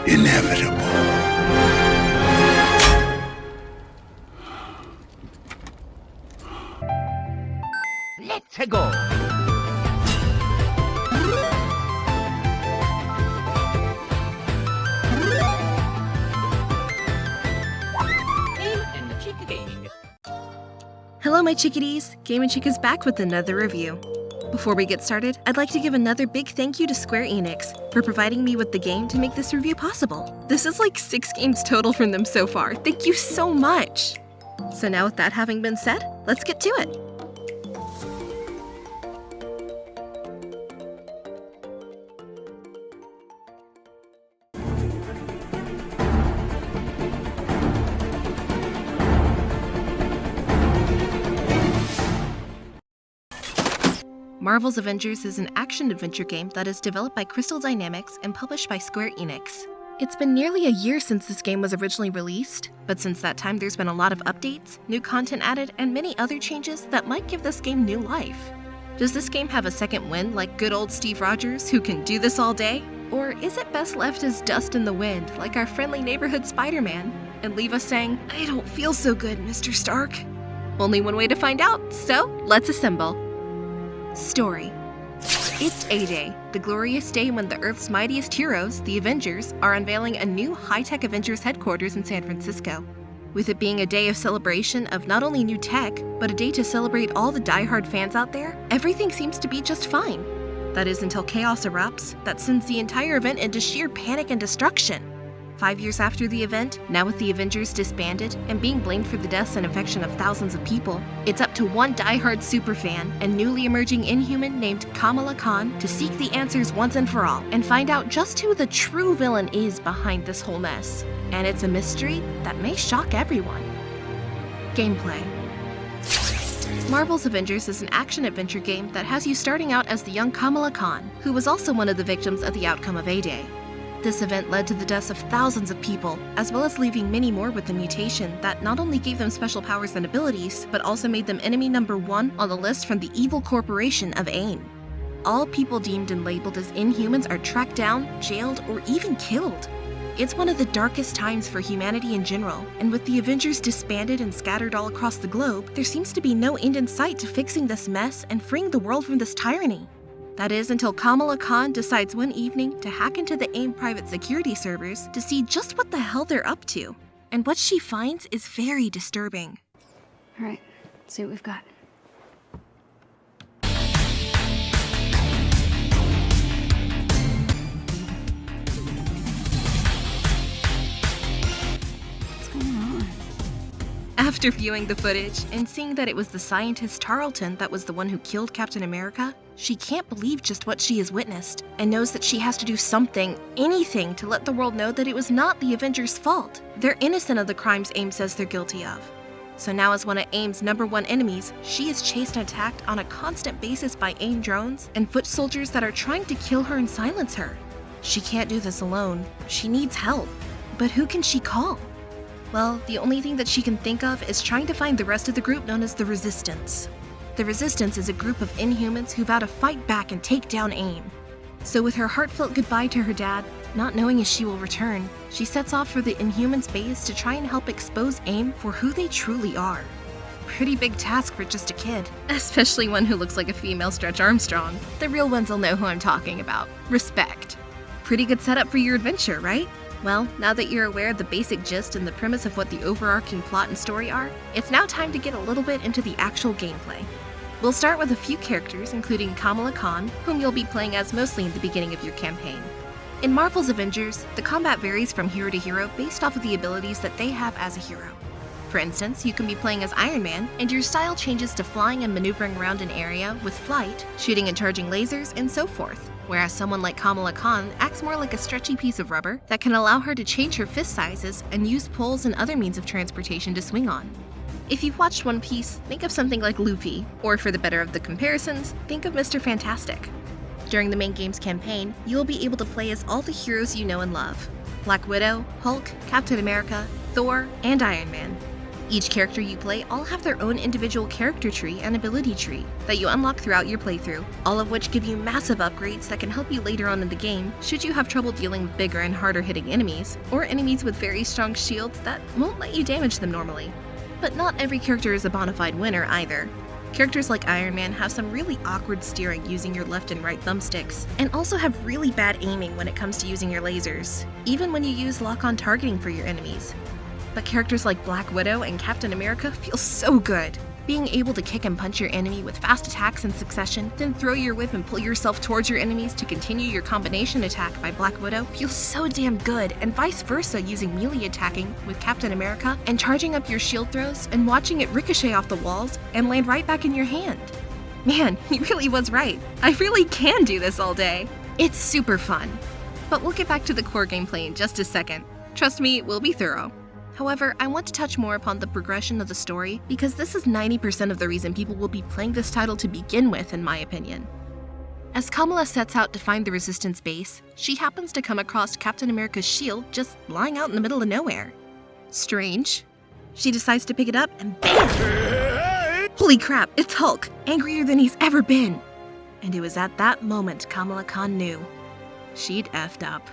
inevitable. Let's go! Hello my chickadees, Game & Chick is back with another review. Before we get started, I'd like to give another big thank you to Square-Enix for providing me with the game to make this review possible. This is like 6 games total from them so far, thank you so much! So now with that having been said, let's get to it! Marvel's Avengers is an action-adventure game that is developed by Crystal Dynamics and published by Square-Enix. It's been nearly a year since this game was originally released, but since that time there's been a lot of updates, new content added, and many other changes that might give this game new life. Does this game have a second wind like good old Steve Rogers, who can do this all day? Or is it best left as dust in the wind, like our friendly neighborhood Spider-Man, and leave us saying, "I don't feel so good, Mr. Stark"? Only one way to find out, so let's assemble. Story. It's A-Day, the glorious day when the Earth's mightiest heroes, the Avengers, are unveiling a new high-tech Avengers headquarters in San Francisco. With it being a day of celebration of not only new tech, but a day to celebrate all the die-hard fans out there, everything seems to be just fine. That is until chaos erupts that sends the entire event into sheer panic and destruction. 5 years after the event, now with the Avengers disbanded and being blamed for the deaths and infection of thousands of people, it's up to one die-hard superfan and newly emerging Inhuman named Kamala Khan to seek the answers once and for all and find out just who the true villain is behind this whole mess. And it's a mystery that may shock everyone. Gameplay. Marvel's Avengers is an action-adventure game that has you starting out as the young Kamala Khan, who was also one of the victims of the outcome of A-Day. This event led to the deaths of thousands of people, as well as leaving many more with the mutation that not only gave them special powers and abilities, but also made them enemy number 1 on the list from the evil corporation of AIM. All people deemed and labeled as Inhumans are tracked down, jailed, or even killed. It's one of the darkest times for humanity in general, and with the Avengers disbanded and scattered all across the globe, there seems to be no end in sight to fixing this mess and freeing the world from this tyranny. That is until Kamala Khan decides one evening to hack into the AIM private security servers to see just what the hell they're up to. And what she finds is very disturbing. Alright, let's see what we've got. What's going on? After viewing the footage and seeing that it was the scientist Tarleton that was the one who killed Captain America, she can't believe just what she has witnessed, and knows that she has to do something, anything, to let the world know that it was not the Avengers' fault. They're innocent of the crimes AIM says they're guilty of. So now as one of AIM's #1 enemies, she is chased and attacked on a constant basis by AIM drones and foot soldiers that are trying to kill her and silence her. She can't do this alone. She needs help. But who can she call? Well, the only thing that she can think of is trying to find the rest of the group known as the Resistance. The Resistance is a group of Inhumans who vow to fight back and take down AIM. So with her heartfelt goodbye to her dad, not knowing if she will return, she sets off for the Inhumans base to try and help expose AIM for who they truly are. Pretty big task for just a kid, especially one who looks like a female Stretch Armstrong. The real ones will know who I'm talking about. Respect. Pretty good setup for your adventure, right? Well, now that you're aware of the basic gist and the premise of what the overarching plot and story are, it's now time to get a little bit into the actual gameplay. We'll start with a few characters, including Kamala Khan, whom you'll be playing as mostly in the beginning of your campaign. In Marvel's Avengers, the combat varies from hero to hero based off of the abilities that they have as a hero. For instance, you can be playing as Iron Man, and your style changes to flying and maneuvering around an area with flight, shooting and charging lasers, and so forth. Whereas someone like Kamala Khan acts more like a stretchy piece of rubber that can allow her to change her fist sizes and use poles and other means of transportation to swing on. If you've watched One Piece, think of something like Luffy, or for the better of the comparisons, think of Mr. Fantastic. During the main game's campaign, you will be able to play as all the heroes you know and love: Black Widow, Hulk, Captain America, Thor, and Iron Man. Each character you play all have their own individual character tree and ability tree that you unlock throughout your playthrough, all of which give you massive upgrades that can help you later on in the game should you have trouble dealing with bigger and harder hitting enemies, or enemies with very strong shields that won't let you damage them normally. But not every character is a bona fide winner either. Characters like Iron Man have some really awkward steering using your left and right thumbsticks, and also have really bad aiming when it comes to using your lasers, even when you use lock-on targeting for your enemies. But characters like Black Widow and Captain America feel so good. Being able to kick and punch your enemy with fast attacks in succession, then throw your whip and pull yourself towards your enemies to continue your combination attack by Black Widow feels so damn good, and vice versa using melee attacking with Captain America and charging up your shield throws and watching it ricochet off the walls and land right back in your hand. Man, he really was right. I really can do this all day. It's super fun. But we'll get back to the core gameplay in just a second. Trust me, we'll be thorough. However, I want to touch more upon the progression of the story because this is 90% of the reason people will be playing this title to begin with, in my opinion. As Kamala sets out to find the Resistance base, she happens to come across Captain America's shield just lying out in the middle of nowhere. Strange. She decides to pick it up and BAM! Holy crap, it's Hulk, angrier than he's ever been. And it was at that moment Kamala Khan knew. She'd effed up.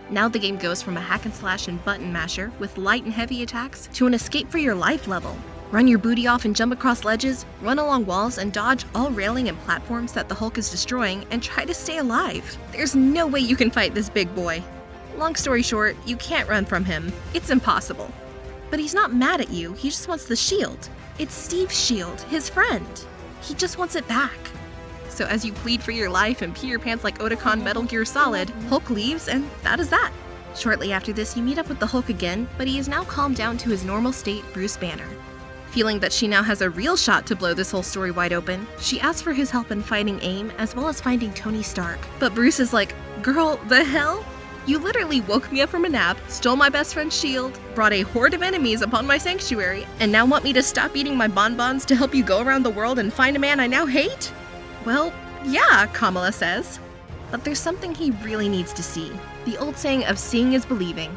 Now the game goes from a hack and slash and button masher with light and heavy attacks to an escape for your life level. Run your booty off and jump across ledges, run along walls and dodge all railing and platforms that the Hulk is destroying and try to stay alive. There's no way you can fight this big boy. Long story short, you can't run from him. It's impossible. But he's not mad at you, he just wants the shield. It's Steve's shield, his friend. He just wants it back. So as you plead for your life and pee your pants like Otakon Metal Gear Solid, Hulk leaves and that is that. Shortly after this, you meet up with the Hulk again, but he is now calmed down to his normal state, Bruce Banner. Feeling that she now has a real shot to blow this whole story wide open, she asks for his help in fighting AIM as well as finding Tony Stark. But Bruce is like, girl, the hell? You literally woke me up from a nap, stole my best friend's shield, brought a horde of enemies upon my sanctuary, and now want me to stop eating my bonbons to help you go around the world and find a man I now hate? Well, yeah, Kamala says. But there's something he really needs to see. The old saying of seeing is believing.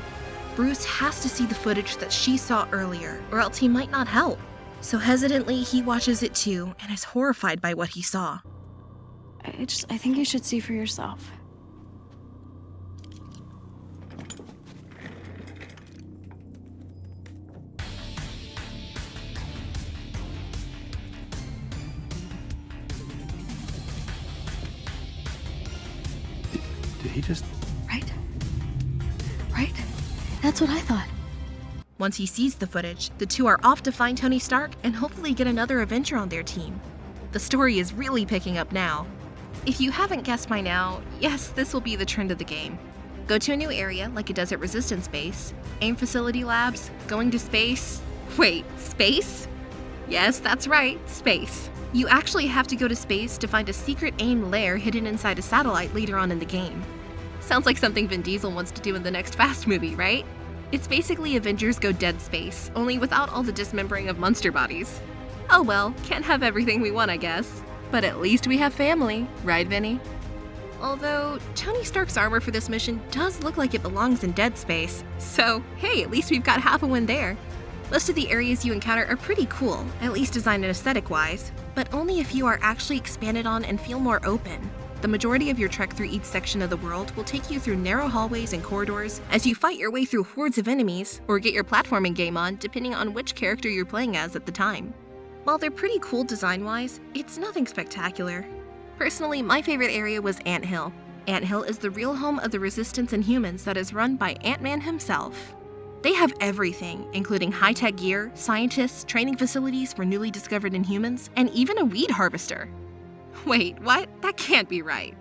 Bruce has to see the footage that she saw earlier, or else he might not help. So hesitantly, he watches it too, and is horrified by what he saw. I think you should see for yourself. Did he just... Right? That's what I thought. Once he sees the footage, the two are off to find Tony Stark and hopefully get another Avenger on their team. The story is really picking up now. If you haven't guessed by now, yes, this will be the trend of the game. Go to a new area, like it does at Resistance Base, AIM Facility Labs, going to space. Wait, space? Yes, that's right, space. You actually have to go to space to find a secret AIM lair hidden inside a satellite later on in the game. Sounds like something Vin Diesel wants to do in the next Fast movie, right? It's basically Avengers Go Dead Space, only without all the dismembering of monster bodies. Oh well, can't have everything we want, I guess. But at least we have family, right, Vinny? Although, Tony Stark's armor for this mission does look like it belongs in Dead Space, so hey, at least we've got half a win there. Most of the areas you encounter are pretty cool, at least designed and aesthetic-wise, but only a few are actually expanded on and feel more open. The majority of your trek through each section of the world will take you through narrow hallways and corridors as you fight your way through hordes of enemies, or get your platforming game on depending on which character you're playing as at the time. While they're pretty cool design-wise, it's nothing spectacular. Personally, my favorite area was Anthill. Anthill is the real home of the Resistance Inhumans that is run by Ant-Man himself. They have everything, including high-tech gear, scientists, training facilities for newly discovered Inhumans, and even a weed harvester. Wait, what? That can't be right.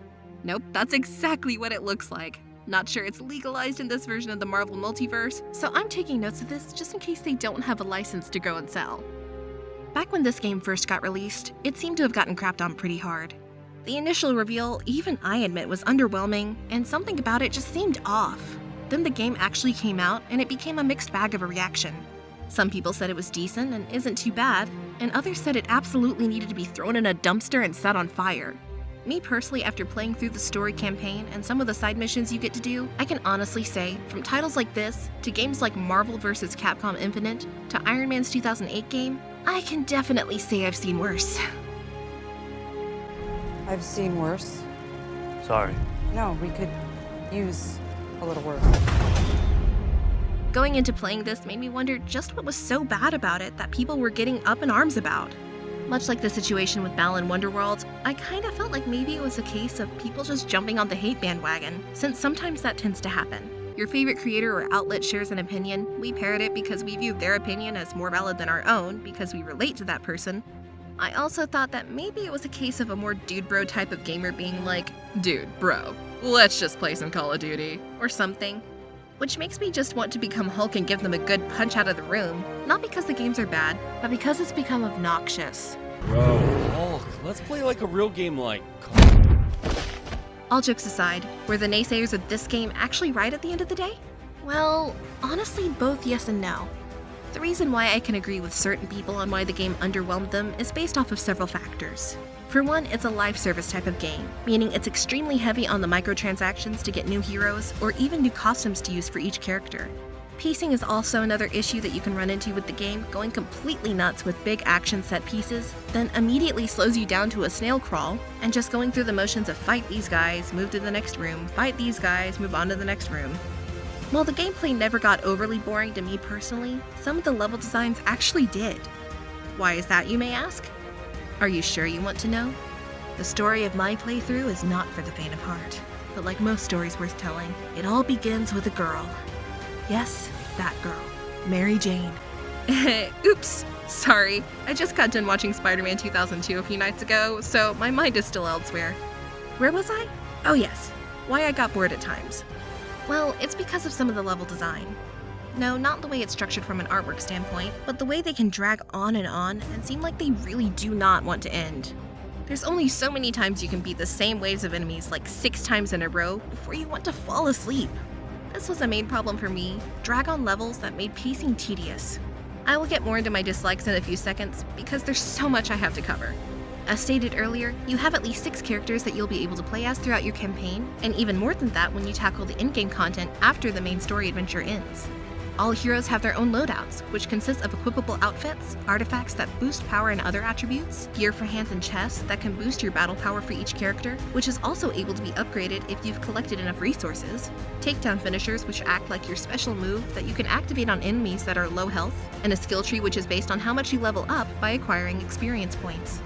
Nope, that's exactly what it looks like. Not sure it's legalized in this version of the Marvel multiverse, so I'm taking notes of this just in case they don't have a license to grow and sell. Back when this game first got released, it seemed to have gotten crapped on pretty hard. The initial reveal, even I admit, was underwhelming, and something about it just seemed off. Then the game actually came out, and it became a mixed bag of a reaction. Some people said it was decent and isn't too bad, and others said it absolutely needed to be thrown in a dumpster and set on fire. Me personally, after playing through the story campaign and some of the side missions you get to do, I can honestly say, from titles like this, to games like Marvel vs. Capcom Infinite, to Iron Man's 2008 game, I can definitely say I've seen worse. I've seen worse. Sorry. No, we could use a little worse. Going into playing this made me wonder just what was so bad about it that people were getting up in arms about. Much like the situation with Balan Wonderworld, I kinda felt like maybe it was a case of people just jumping on the hate bandwagon, since sometimes that tends to happen. Your favorite creator or outlet shares an opinion, we parrot it because we view their opinion as more valid than our own because we relate to that person. I also thought that maybe it was a case of a more dude bro type of gamer being like, dude, bro, let's just play some Call of Duty, or something. Which makes me just want to become Hulk and give them a good punch out of the room, not because the games are bad, but because it's become obnoxious. Bro, Hulk, let's play like a real game like... All jokes aside, were the naysayers of this game actually right at the end of the day? Well, honestly, both yes and no. The reason why I can agree with certain people on why the game underwhelmed them is based off of several factors. For one, it's a live service type of game, meaning it's extremely heavy on the microtransactions to get new heroes or even new costumes to use for each character. Pacing is also another issue that you can run into with the game, going completely nuts with big action set pieces, then immediately slows you down to a snail crawl, and just going through the motions of fight these guys, move to the next room, fight these guys, move on to the next room. While the gameplay never got overly boring to me personally, some of the level designs actually did. Why is that, you may ask? Are you sure you want to know? The story of my playthrough is not for the faint of heart, but like most stories worth telling, it all begins with a girl. Yes, that girl. Mary Jane. Oops, sorry. I just got done watching Spider-Man 2002 a few nights ago, so my mind is still elsewhere. Where was I? Oh yes, why I got bored at times. Well, it's because of some of the level design. No, not the way it's structured from an artwork standpoint, but the way they can drag on and seem like they really do not want to end. There's only so many times you can beat the same waves of enemies like 6 times in a row before you want to fall asleep. This was a main problem for me, drag-on levels that made pacing tedious. I will get more into my dislikes in a few seconds because there's so much I have to cover. As stated earlier, you have at least 6 characters that you'll be able to play as throughout your campaign, and even more than that when you tackle the in-game content after the main story adventure ends. All heroes have their own loadouts, which consist of equipable outfits, artifacts that boost power and other attributes, gear for hands and chests that can boost your battle power for each character, which is also able to be upgraded if you've collected enough resources, takedown finishers which act like your special move that you can activate on enemies that are low health, and a skill tree which is based on how much you level up by acquiring experience points.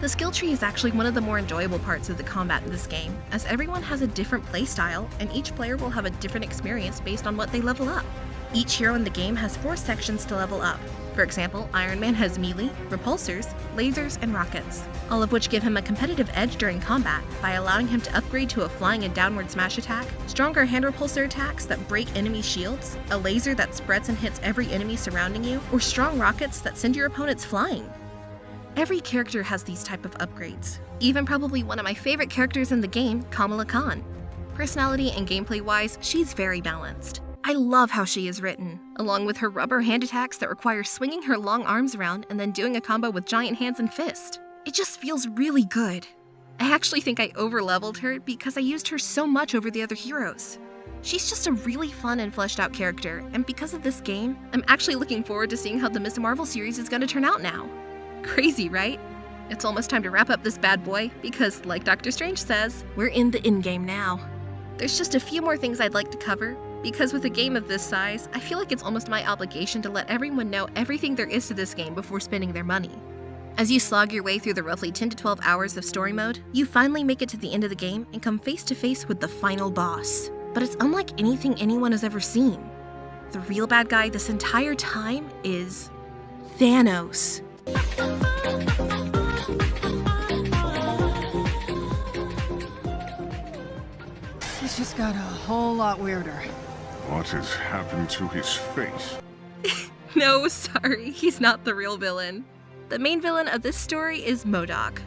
The skill tree is actually one of the more enjoyable parts of the combat in this game, as everyone has a different playstyle and each player will have a different experience based on what they level up. Each hero in the game has 4 sections to level up. For example, Iron Man has melee, repulsors, lasers, and rockets, all of which give him a competitive edge during combat by allowing him to upgrade to a flying and downward smash attack, stronger hand repulsor attacks that break enemy shields, a laser that spreads and hits every enemy surrounding you, or strong rockets that send your opponents flying. Every character has these type of upgrades, even probably one of my favorite characters in the game, Kamala Khan. Personality and gameplay-wise, she's very balanced. I love how she is written, along with her rubber hand attacks that require swinging her long arms around and then doing a combo with giant hands and fist. It just feels really good. I actually think I over-leveled her because I used her so much over the other heroes. She's just a really fun and fleshed out character, and because of this game, I'm actually looking forward to seeing how the Ms. Marvel series is going to turn out now. Crazy, right? It's almost time to wrap up this bad boy, because like Doctor Strange says, we're in the in-game now. There's just a few more things I'd like to cover, because with a game of this size, I feel like it's almost my obligation to let everyone know everything there is to this game before spending their money. As you slog your way through the roughly 10 to 12 hours of story mode, you finally make it to the end of the game and come face to face with the final boss. But it's unlike anything anyone has ever seen. The real bad guy this entire time is Thanos. This just got a whole lot weirder. What has happened to his face? No, sorry, he's not the real villain. The main villain of this story is MODOK.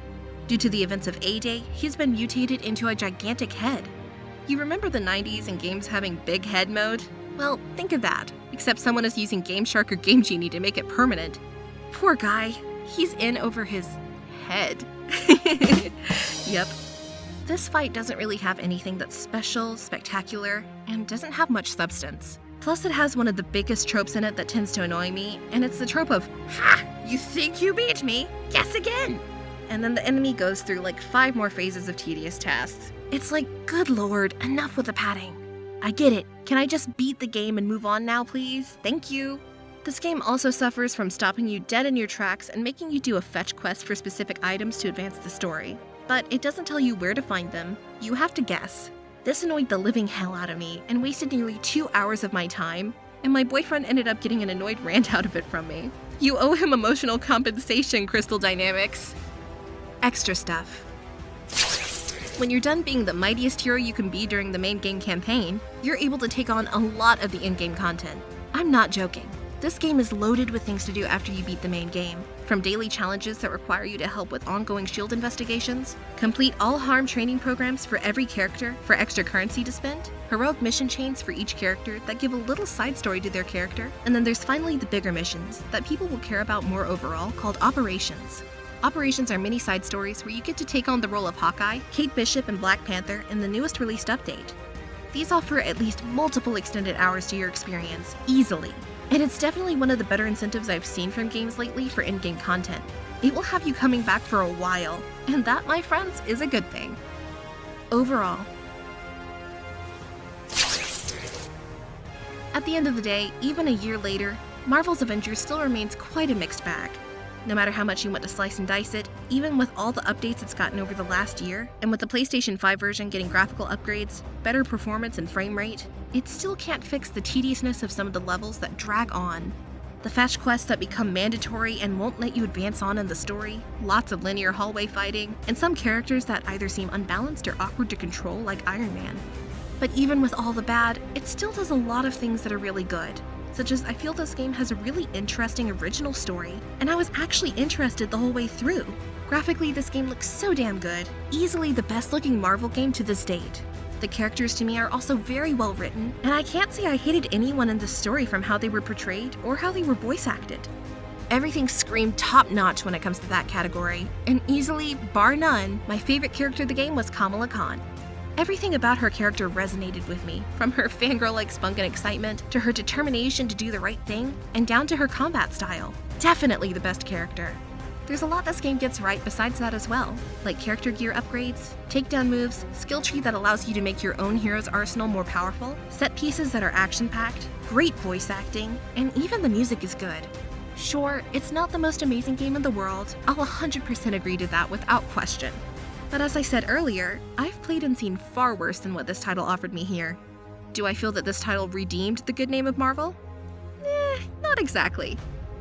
Due to the events of A-Day, he's been mutated into a gigantic head. You remember the 90s and games having big head mode? Well, think of that, except someone is using Game Shark or Game Genie to make it permanent. Poor guy, he's in over his head. Yep. This fight doesn't really have anything that's special, spectacular, and doesn't have much substance. Plus, it has one of the biggest tropes in it that tends to annoy me, and it's the trope of, "Ha! You think you beat me? Guess again!" And then the enemy goes through like 5 more phases of tedious tasks. It's like, good lord, enough with the padding. I get it. Can I just beat the game and move on now, please? Thank you. This game also suffers from stopping you dead in your tracks and making you do a fetch quest for specific items to advance the story. But it doesn't tell you where to find them. You have to guess. This annoyed the living hell out of me and wasted nearly 2 hours of my time, and my boyfriend ended up getting an annoyed rant out of it from me. You owe him emotional compensation, Crystal Dynamics. Extra stuff. When you're done being the mightiest hero you can be during the main game campaign, you're able to take on a lot of the in-game content. I'm not joking. This game is loaded with things to do after you beat the main game. From daily challenges that require you to help with ongoing shield investigations, complete all harm training programs for every character for extra currency to spend, heroic mission chains for each character that give a little side story to their character, and then there's finally the bigger missions that people will care about more overall called Operations. Operations are mini side stories where you get to take on the role of Hawkeye, Kate Bishop, and Black Panther in the newest released update. These offer at least multiple extended hours to your experience, easily. And it's definitely one of the better incentives I've seen from games lately for in-game content. It will have you coming back for a while, and that, my friends, is a good thing. Overall, at the end of the day, even a year later, Marvel's Avengers still remains quite a mixed bag. No matter how much you want to slice and dice it, even with all the updates it's gotten over the last year, and with the PlayStation 5 version getting graphical upgrades, better performance and frame rate, it still can't fix the tediousness of some of the levels that drag on. The fetch quests that become mandatory and won't let you advance on in the story, lots of linear hallway fighting, and some characters that either seem unbalanced or awkward to control like Iron Man. But even with all the bad, it still does a lot of things that are really good. Such as I feel this game has a really interesting original story, and I was actually interested the whole way through. Graphically, this game looks so damn good, easily the best looking Marvel game to this date. The characters to me are also very well written, and I can't say I hated anyone in this story from how they were portrayed or how they were voice acted. Everything screamed top notch when it comes to that category, and easily, bar none, my favorite character of the game was Kamala Khan. Everything about her character resonated with me, from her fangirl-like spunk and excitement, to her determination to do the right thing, and down to her combat style. Definitely the best character. There's a lot this game gets right besides that as well, like character gear upgrades, takedown moves, skill tree that allows you to make your own hero's arsenal more powerful, set pieces that are action-packed, great voice acting, and even the music is good. Sure, it's not the most amazing game in the world, I'll 100% agree to that without question. But as I said earlier, I've played and seen far worse than what this title offered me here. Do I feel that this title redeemed the good name of Marvel? Not exactly.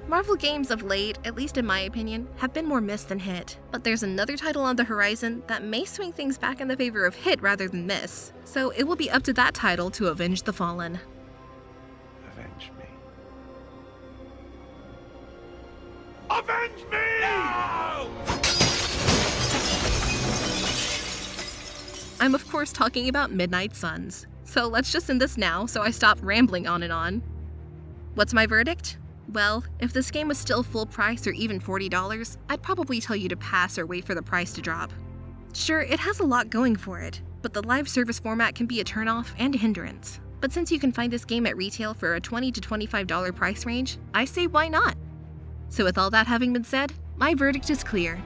Marvel games of late, at least in my opinion, have been more miss than hit. But there's another title on the horizon that may swing things back in the favor of hit rather than miss. So it will be up to that title to avenge the fallen. Avenge me. Avenge me! No! I'm of course talking about Midnight Suns. So let's just end this now so I stop rambling on and on. What's my verdict? Well, if this game was still full price or even $40, I'd probably tell you to pass or wait for the price to drop. Sure, it has a lot going for it, but the live service format can be a turnoff and a hindrance. But since you can find this game at retail for a $20 to $25 price range, I say why not? So with all that having been said, my verdict is clear.